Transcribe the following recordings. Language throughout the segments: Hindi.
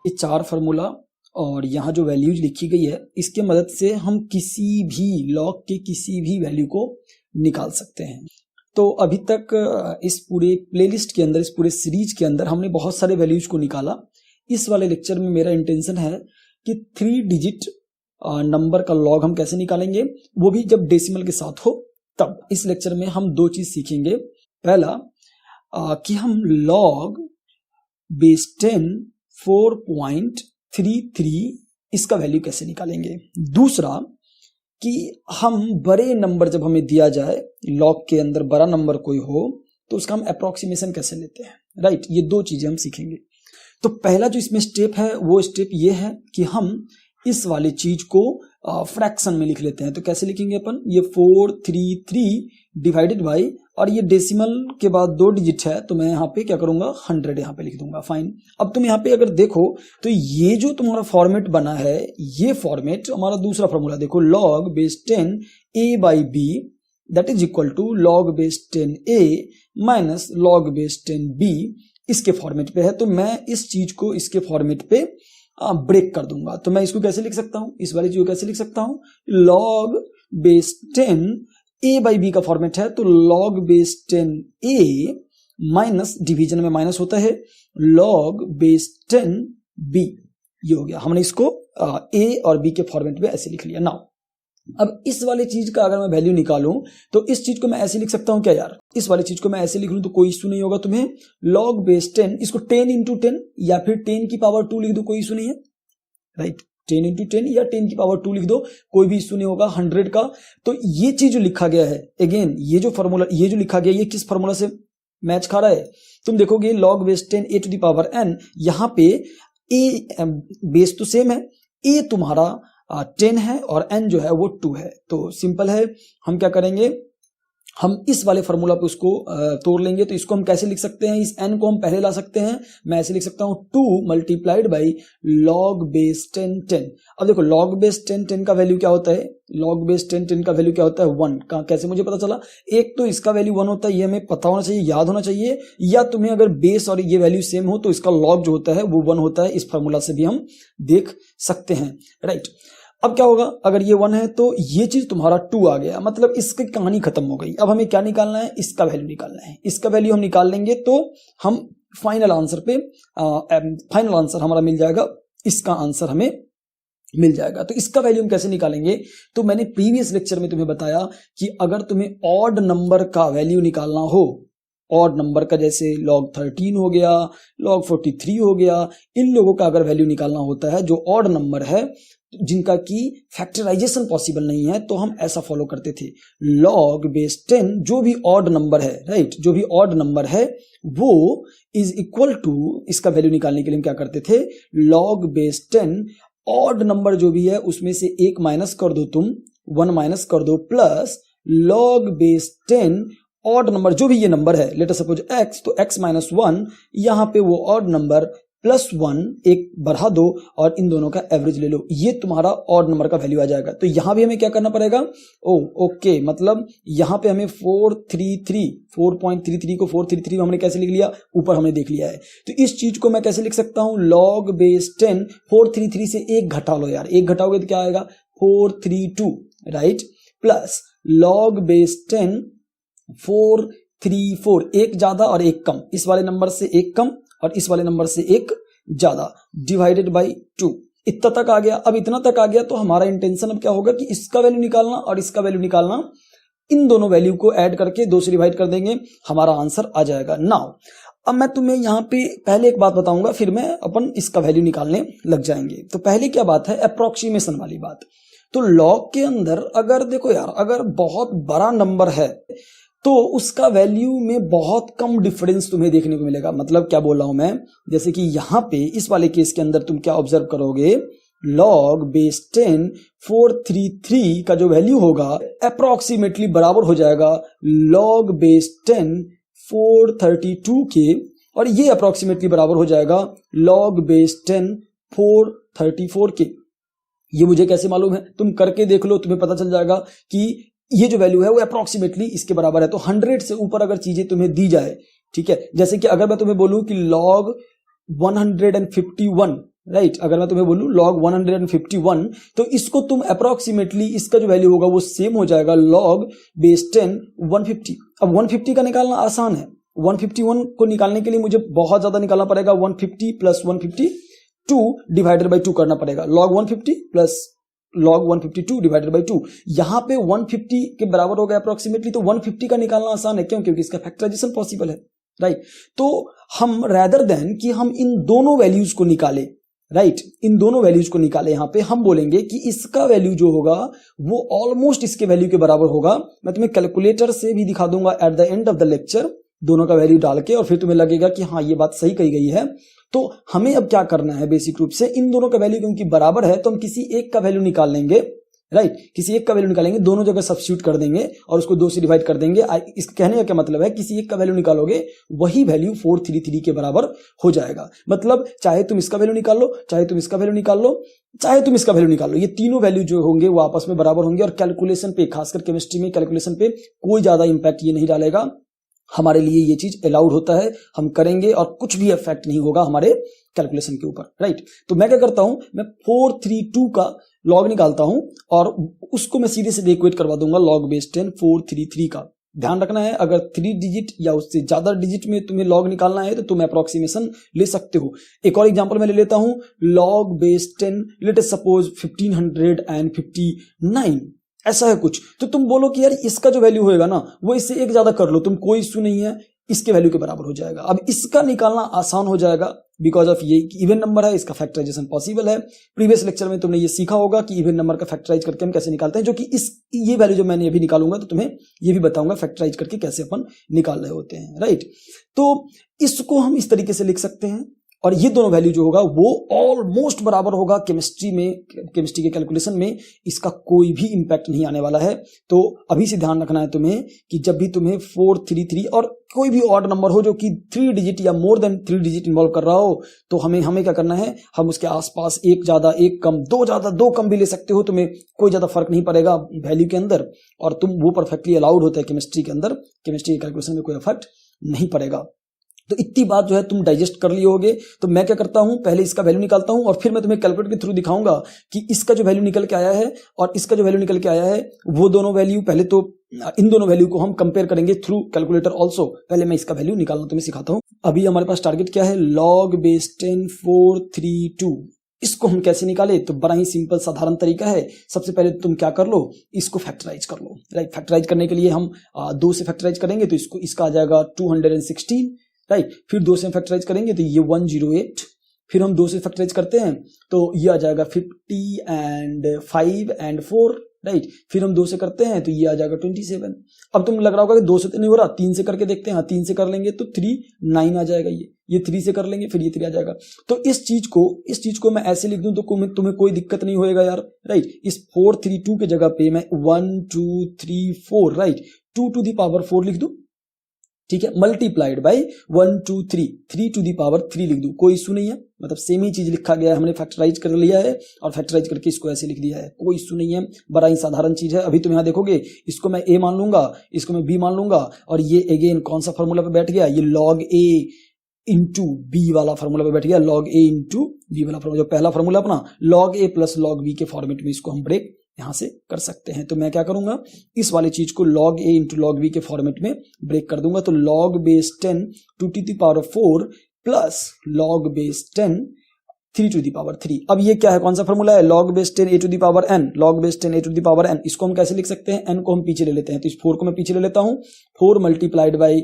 ये 4 फार्मूला और यहाँ जो वैल्यूज लिखी गई है इसके मदद से हम किसी भी लॉग के किसी भी वैल्यू को निकाल सकते हैं। तो अभी तक इस पूरे प्लेलिस्ट के अंदर, इस पूरे सीरीज के अंदर हमने बहुत सारे वैल्यूज को निकाला। इस वाले लेक्चर में मेरा इंटेंशन है कि 3 डिजिट नंबर का लॉग हम कैसे निकालेंगे, वो भी जब डेसिमल के साथ हो तब। इस लेक्चर में हम 2 चीज सीखेंगे। पहला कि हम लॉग बेस 10 4.33 इसका वैल्यू कैसे निकालेंगे। दूसरा कि हम बड़े नंबर जब हमें दिया जाए, लॉग के अंदर बड़ा नंबर कोई हो तो उसका हम अप्रोक्सीमेशन कैसे लेते हैं, राइट। ये 2 चीजें हम सीखेंगे। तो पहला जो इसमें स्टेप है वो स्टेप ये है कि हम इस वाली चीज को फ्रैक्शन में लिख लेते हैं। तो कैसे लिखेंगे अपन, ये 433 डिवाइडेड बाई, और ये डेसिमल के बाद 2 डिजिट है तो मैं यहाँ पे क्या करूंगा 100 यहाँ पे लिख दूंगा। फाइन। अब तुम यहाँ पे अगर देखो तो ये जो तुम्हारा फॉर्मेट बना है, ये फॉर्मेट हमारा दूसरा फॉर्मूला देखो, log base 10 a by b that is equal to log base 10 a minus log base 10 b इसके फॉर्मेट पे है। तो मैं इस चीज को इसके फॉर्मेट पे ब्रेक कर दूंगा। तो मैं इसको कैसे लिख सकता हूं, इस वाली चीज को कैसे लिख सकता हूं, log base 10 a by B का फॉर्मेट है तो log base 10 a minus, division में माइनस होता है, log बेस 10 b। ये हो गया, हमने इसको a और b के फॉर्मेट में ऐसे लिख लिया। नाउ अब इस वाली चीज का अगर मैं वैल्यू निकालूं तो इस चीज को मैं ऐसे लिख सकता हूं क्या यार, इस वाली चीज को मैं ऐसे लिख लूं तो कोई इशू नहीं होगा तुम्हें। log बेस 10, इसको 10 इंटू 10 या फिर 10 की पावर 2 लिख दो, कोई इशू नहीं है, राइट। 10 इंटू 10 या 10 की पावर 2 लिख दो, कोई भी इशू नहीं होगा 100 का। तो ये चीज जो लिखा गया है, अगेन ये जो फॉर्मूला, ये जो लिखा गया ये किस फॉर्मूला से मैच खा रहा है, तुम देखोगे log base 10 a to the power n, यहाँ पे a बेस तो सेम है, a तुम्हारा 10 है और n जो है वो 2 है। तो सिंपल है, हम क्या करेंगे, हम इस वाले फॉर्मूला पे उसको तोड़ लेंगे। तो इसको हम कैसे लिख सकते हैं, इस n को हम पहले ला सकते हैं, मैं ऐसे लिख सकता हूं 2 मल्टीप्लाइड बाई log बेस 10 10। अब देखो log बेस 10 10 का वैल्यू क्या होता है, log बेस 10 10 का वैल्यू क्या होता है 1। कैसे मुझे पता चला, एक तो इसका वैल्यू 1 होता है, ये हमें पता होना चाहिए, याद होना चाहिए, या तुम्हें अगर बेस और ये वैल्यू सेम हो तो इसका log जो होता है वो 1 होता है। इस फॉर्मूला से भी हम देख सकते हैं, राइट। अब क्या होगा, अगर ये 1 है तो ये चीज तुम्हारा 2 आ गया, मतलब इसकी कहानी खत्म हो गई। अब हमें क्या निकालना है, इसका वैल्यू निकालना है। इसका वैल्यू हम निकाल लेंगे तो हम फाइनल आंसर पे फाइनल आंसर हमारा मिल जाएगा, इसका आंसर हमें मिल जाएगा। तो इसका वैल्यू हम कैसे निकालेंगे, तो मैंने प्रीवियस लेक्चर में तुम्हें बताया कि अगर तुम्हें ऑड नंबर का वैल्यू निकालना हो, ऑड नंबर का जैसे log 13 हो गया, log 43 हो गया, इन लोगों का अगर वैल्यू निकालना होता है जो ऑड नंबर है, जिनका की फैक्टराइजेशन पॉसिबल नहीं है, तो हम ऐसा फॉलो करते थे, log बेस 10 जो भी ऑड नंबर है, राइट, जो भी ऑड नंबर है वो इज इक्वल टू, इसका वैल्यू निकालने के लिए हम क्या करते थे, log बेस 10 ऑड नंबर जो भी है उसमें से 1 माइनस कर दो, तुम 1 माइनस कर दो, plus log base 10 odd number जो भी ये नंबर है, लेट अस सपोज x, तो x माइनस 1, यहाँ पे वो ऑड नंबर प्लस 1 एक बढ़ा दो और इन दोनों का एवरेज ले लो, ये तुम्हारा ऑड नंबर का वैल्यू आ जाएगा। तो यहां भी हमें क्या करना पड़ेगा, ओके, मतलब यहां पे हमें 4.33 को 433 हमने कैसे लिख लिया, ऊपर हमने देख लिया है। तो इस चीज को मैं कैसे लिख सकता हूं, log बेस 10 433 से 1 घटा लो यार, 1 घटाओगे तो क्या आएगा 432, राइट, प्लस log बेस 10 434, एक ज्यादा और एक कम, इस वाले नंबर से एक कम और इस वाले नंबर से एक ज्यादा, डिवाइडेड बाई 2। इतना तक आ गया। अब इतना तक आ गया तो हमारा इंटेंशन अब क्या होगा कि इसका वैल्यू निकालना और इसका वैल्यू निकालना, इन दोनों वैल्यू को ऐड करके 2 से डिवाइड कर देंगे, हमारा आंसर आ जाएगा। नाउ अब मैं तुम्हें यहाँ पे पहले एक बात बताऊंगा, फिर मैं अपन इसका वैल्यू निकालने लग जाएंगे। तो पहले क्या बात है, अप्रोक्सीमेशन वाली बात। तो लॉग के अंदर अगर देखो यार, अगर बहुत बड़ा नंबर है तो उसका वैल्यू में बहुत कम डिफरेंस तुम्हें देखने को मिलेगा। मतलब क्या बोल रहा हूं मैं, जैसे कि यहां पे इस वाले केस के अंदर तुम क्या ऑब्जर्व करोगे, log बेस 10 433 का जो वैल्यू होगा अप्रोक्सीमेटली बराबर हो जाएगा log बेस 10 432 के, और ये अप्रोक्सीमेटली बराबर हो जाएगा log बेस 10 434 के। ये मुझे कैसे मालूम है, तुम करके देख लो, तुम्हें पता चल जाएगा कि ये जो वैल्यू है वो अप्रोक्सीमेटली इसके बराबर है। तो 100 से ऊपर अगर चीजें तुम्हें दी जाए, ठीक है, जैसे कि अगर मैं तुम्हें बोलूं कि log 151 राइट अगर मैं तुम्हें बोलूं log 151 तो इसको तुम अप्रोक्सीमेटली इसका जो वैल्यू होगा वो सेम हो जाएगा log बेस 10 150। अब 150 का निकालना आसान है, 151 को निकालने के लिए मुझे बहुत ज्यादा निकालना पड़ेगा, 150 प्लस 152 डिवाइडेड बाई 2 करना पड़ेगा, log 150 plus log 152 divided by 2। यहां पे 150 के बराबर हो गया अप्रोक्सीमेटली, तो 150 का निकालना आसान है, क्यों? क्योंकि इसका फैक्टराइजेशन पॉसिबल है, राइट। तो हम रेदर देन कि हम इन दोनों वैल्यूज को निकाले, राइट इन दोनों वैल्यूज को निकाले, यहां पे हम बोलेंगे कि इसका वैल्यू जो होगा वो ऑलमोस्ट इसके वैल्यू के बराबर होगा। मैं तुम्हें कैलकुलेटर से भी दिखा दूंगा at the end of the lecture, दोनों का वैल्यू डाल के, और फिर तुम्हें लगेगा कि हाँ ये बात सही कही गई है। तो हमें अब क्या करना है, बेसिक रूप से इन दोनों का वैल्यू क्योंकि बराबर है तो हम किसी एक का वैल्यू निकाल लेंगे, राइट किसी एक का वैल्यू निकालेंगे, दोनों जगह सब्स्टिट्यूट कर देंगे और उसको 2 से डिवाइड कर देंगे। इसके कहने का क्या मतलब है, किसी एक का वैल्यू निकालोगे वही वैल्यू 433 के बराबर हो जाएगा। मतलब चाहे तुम इसका वैल्यू निकाल लो, चाहे तुम इसका वैल्यू निकाल लो, चाहे तुम इसका वैल्यू निकाल लो, ये तीनों वैल्यू जो होंगे वो आपस में बराबर होंगे। और कैलकुलेशन पे, खासकर केमिस्ट्री में कैलकुलेशन पे कोई ज्यादा इंपैक्ट ये नहीं डालेगा, हमारे लिए ये चीज अलाउड होता है, हम करेंगे और कुछ भी इफेक्ट नहीं होगा हमारे कैलकुलेशन के ऊपर, राइट। तो मैं क्या करता हूं, मैं 432 का लॉग निकालता हूं और उसको मैं सीधे से इक्वेट करवा दूंगा log बेस 10 433 का। ध्यान रखना है, अगर 3 डिजिट या उससे ज्यादा डिजिट में तुम्हें लॉग निकालना है तो तुम अप्रोक्सीमेशन ले सकते हो। एक और एग्जांपल मैं ले लेता हूं, log base 10 let us suppose 1559, ऐसा है कुछ। तो तुम बोलो कि यार इसका जो वैल्यू होएगा ना वो इससे एक ज्यादा कर लो, तुम कोई इश्यू नहीं है, इसके वैल्यू के बराबर हो जाएगा। अब इसका निकालना आसान हो जाएगा बिकॉज ऑफ ये इवन नंबर है, इसका फैक्टराइजेशन पॉसिबल है। प्रीवियस लेक्चर में तुमने ये सीखा होगा कि इवन नंबर का फैक्टराइज करके हम कैसे निकालते हैं, जो कि ये वैल्यू जो मैंने अभी निकालूंगा तो तुम्हें ये भी बताऊंगा फैक्टराइज करके कैसे अपन निकाल रहे होते हैं, राइट। तो इसको हम इस तरीके से लिख सकते हैं और ये दोनों वैल्यू जो होगा वो ऑलमोस्ट बराबर होगा। केमिस्ट्री के कैलकुलेशन में इसका कोई भी इंपैक्ट नहीं आने वाला है। तो अभी से ध्यान रखना है तुम्हें कि जब भी तुम्हें 433 और कोई भी ऑड नंबर हो जो कि 3 डिजिट या मोर देन 3 डिजिट इन्वॉल्व कर रहा हो, तो हमें क्या करना है, हम उसके आसपास एक ज्यादा एक कम, दो ज्यादा दो कम भी ले सकते हो, तुम्हें कोई ज्यादा फर्क नहीं पड़ेगा वैल्यू के अंदर, और तुम वो परफेक्टली अलाउड होता है केमिस्ट्री के अंदर, केमिस्ट्री के कैलकुलेशन में कोई इफेक्ट नहीं पड़ेगा। तो इतनी बात जो है तुम डाइजेस्ट कर लिए होगे। तो मैं क्या करता हूं, पहले इसका वैल्यू निकालता हूं और फिर मैं तुम्हें कैलकुलेटर के थ्रू दिखाऊंगा कि इसका जो वैल्यू निकल के आया है और इसका जो वैल्यू निकल के आया है वो दोनों वैल्यू, पहले तो इन दोनों वैल्यू को हम कंपेयर करेंगे थ्रू कैलकुलेटर ऑल्सो। पहले मैं इसका वैल्यू निकालना तुम्हें सिखाता हूं। अभी हमारे पास टारगेट क्या है, log बेस 10 432। इसको हम कैसे निकाले, तो बड़ा ही सिंपल साधारण तरीका है। सबसे पहले तुम क्या कर लो, इसको फैक्टराइज कर लो, राइट। फैक्टराइज करने के लिए हम 2 से फैक्टराइज करेंगे तो इसका आ जाएगा 216, राइट। फिर 2 से फैक्टराइज करेंगे तो ये 108, फिर हम 2 से फैक्टराइज करते हैं तो ये आ जाएगा 50 एंड 5 एंड 4, राइट। फिर हम 2 से करते हैं तो ये आ जाएगा 27। अब तुम लग रहा होगा कि 2 से तो नहीं हो रहा, 3 से करके देखते हैं। हाँ 3 से कर लेंगे तो 3 9 आ जाएगा, ये 3 से कर लेंगे फिर ये 3 आ जाएगा। तो इस चीज को मैं ऐसे लिख दूं तो तुम्हें कोई दिक्कत नहीं होएगा यार, राइट। इस 432 के जगह पे मैं 1 2 3 4, राइट, 2 टू द पावर 4 लिख दूं, ठीक है, multiplied by 1 2 3 3 to the power 3 लिख दूं, कोई इशू नहीं है। मतलब सेम ही चीज लिखा गया है, हमने फैक्टराइज कर लिया है और फैक्टराइज करके इसको ऐसे लिख दिया है, कोई इशू नहीं है, बड़ा ही साधारण चीज है। अभी तुम यहां देखोगे, इसको मैं a मान लूंगा, इसको मैं b मान लूंगा, और ये अगेन कौन सा फॉर्मूला पे बैठ गया, ये log a इंटू बी वाला फॉर्मूला पे बैठ गया, log a इंटू बी वाला फॉर्मूला, जो पहला फॉर्मूला अपना log a plus log b के फॉर्मेट में इसको हम ब्रेक यहां से कर सकते हैं। तो मैं क्या करूंगा, इस वाले चीज को log a into log b के फॉर्मेट में ब्रेक कर दूंगा। तो log base 10 2 to the power 4 plus log base 10 3 to the power 3। अब ये क्या है, कौन सा फॉर्मूला है, log base 10 a to the power n, log base 10 a to the power n। इसको हम कैसे लिख सकते हैं, n को हम पीछे ले लेते हैं, तो इस 4 को मैं पीछे ले लेता हूं, 4 multiplied by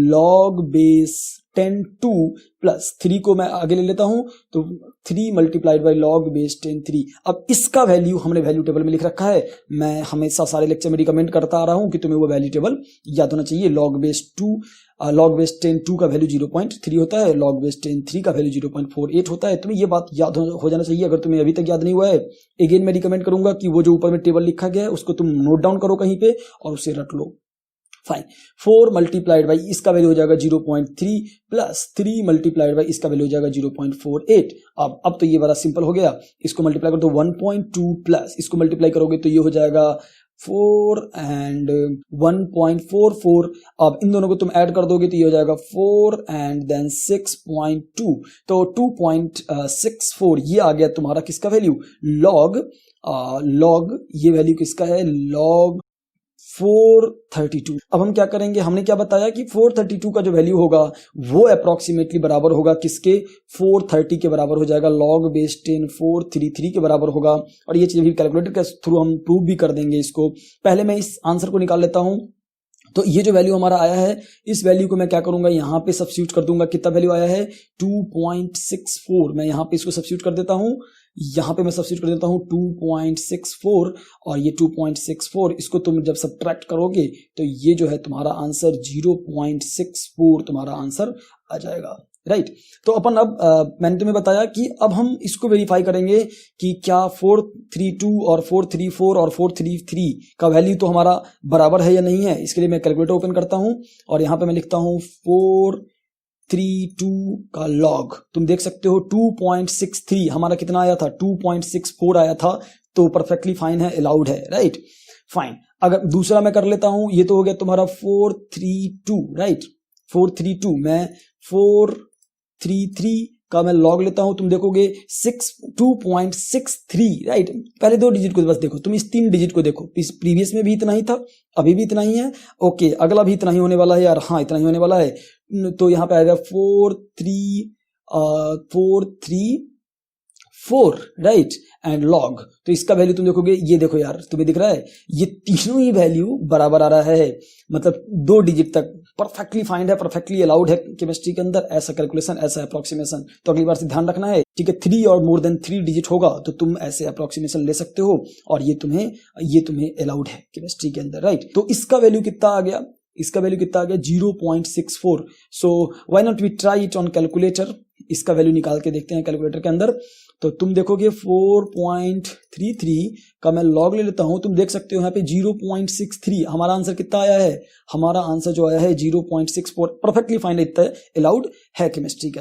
log base 10 2 plus 3 को मैं आगे ले लेता हूं, तो 3 मल्टीप्लाइड बाई log बेस 10 3। अब इसका वैल्यू हमने वैल्यू टेबल में लिख रखा है। मैं हमेशा सारे लेक्चर में रिकमेंड करता आ रहा हूं कि तुम्हें वो वैल्यू टेबल याद होना चाहिए। log बेस 10 2 का वैल्यू 0.3 होता है, log बेस 10 3 का वैल्यू 0.48 होता है। तुम्हें ये बात याद हो जाना चाहिए। अगर तुम्हें अभी तक याद नहीं हुआ है, अगेन मैं रिकमेंड करूंगा कि वो जो ऊपर में टेबल लिखा गया है उसको तुम नोट डाउन करो कहीं पे और उसे रट लो। फाइन, 4 मल्टीप्लाइड बाई इसका वैल्यू हो जाएगा 0.3 प्लस 3 मल्टीप्लाइड बाई इसका वैल्यू हो जाएगा 0.48। अब तो ये बड़ा सिंपल हो गया। इसको मल्टीप्लाई करो तो 1.2 प्लस इसको मल्टीप्लाई करोगे तो ये हो जाएगा 4 एंड 1.44। अब इन दोनों को तुम ऐड कर दोगे तो ये हो जाएगा 4 एंड देन 6.2, तो 2.64 ये आ गया तुम्हारा किसका वैल्यू, लॉग ये वैल्यू किसका है, लॉग 432। अब हम क्या करेंगे, हमने क्या बताया कि 432 का जो वैल्यू होगा वो अप्रोक्सीमेटली बराबर होगा किसके, 430 के बराबर हो जाएगा, लॉग बेस 10 433 के बराबर होगा। और ये चीज भी कैलकुलेटर के थ्रू हम प्रूव भी कर देंगे इसको। पहले मैं इस आंसर को निकाल लेता हूं। तो ये जो वैल्यू हमारा आया है, इस वैल्यू को मैं क्या करूंगा, यहाँ पे सब्स्टिट्यूट कर दूंगा। कितना वैल्यू आया है, 2.64। मैं यहाँ पे इसको सब्स्टिट्यूट कर देता हूँ, यहाँ पे मैं सब्स्टिट्यूट कर देता हूँ 2.64, और ये 2.64 इसको तुम जब सब्ट्रैक्ट करोगे तो ये जो है तुम्हारा आंसर 0.64 तुम्हारा आंसर आ जाएगा, राइट। तो अपन अब मैंने तुम्हें बताया कि अब हम इसको वेरीफाई करेंगे कि क्या 432 और 434 और 433 का वैल्यू तो हमारा बराबर है या नहीं है। इसके लिए मैं कैलकुलेटर ओपन करता हूं और यहाँ पे मैं लिखता हूं 432 का लॉग, तुम देख सकते हो 2.63 हमारा कितना आया था, 2.64 आया था, तो परफेक्टली फाइन है, अलाउड है, राइट, फाइन। अगर दूसरा मैं कर लेता हूं, ये तो हो गया तुम्हारा 432, राइट, 432 मैं 433 का मैं लॉग लेता हूं, तुम देखोगे 2.63, राइट। पहले दो डिजिट को बस देखो, तुम इस 3 डिजिट को देखो, प्रीवियस में भी इतना ही था, अभी भी इतना ही है, ओके, अगला भी इतना ही होने वाला है यार, हाँ इतना ही होने वाला है। तो यहाँ पे आएगा 434, राइट, एंड लॉग। तो इसका वैल्यू तुम देखोगे, ये देखो यार, तुम्हें दिख रहा है ये तीनों ही वैल्यू बराबर आ रहा है, मतलब 2 डिजिट तक परफेक्टली फाइंड है, परफेक्टली अलाउड है केमिस्ट्री के अंदर। ऐसा कैलकुलेशन, ऐसा अप्रोक्सीमेशन तो अगली बार से ध्यान रखना है, ठीक है। 3 और मोर देन 3 डिजिट होगा तो तुम ऐसे अप्रोक्सीमेशन ले सकते हो, और ये तुम्हें अलाउड है केमिस्ट्री के अंदर, राइट। तो इसका वैल्यू कितना आ गया, इसका वैल्यू कितना आ गया, 0.64। So why not we try it on calculator, इसका वैल्यू निकाल के देखते हैं कैलकुलेटर के अंदर। तो तुम देखोगे 4.33 का मैं लॉग ले लेता हूं, तुम देख सकते हो यहाँ पे 0.63, हमारा आंसर कितना आया है, हमारा आंसर जो आया है 0.64, परफेक्टली फाइन, इतना अलाउड है केमिस्ट्री का।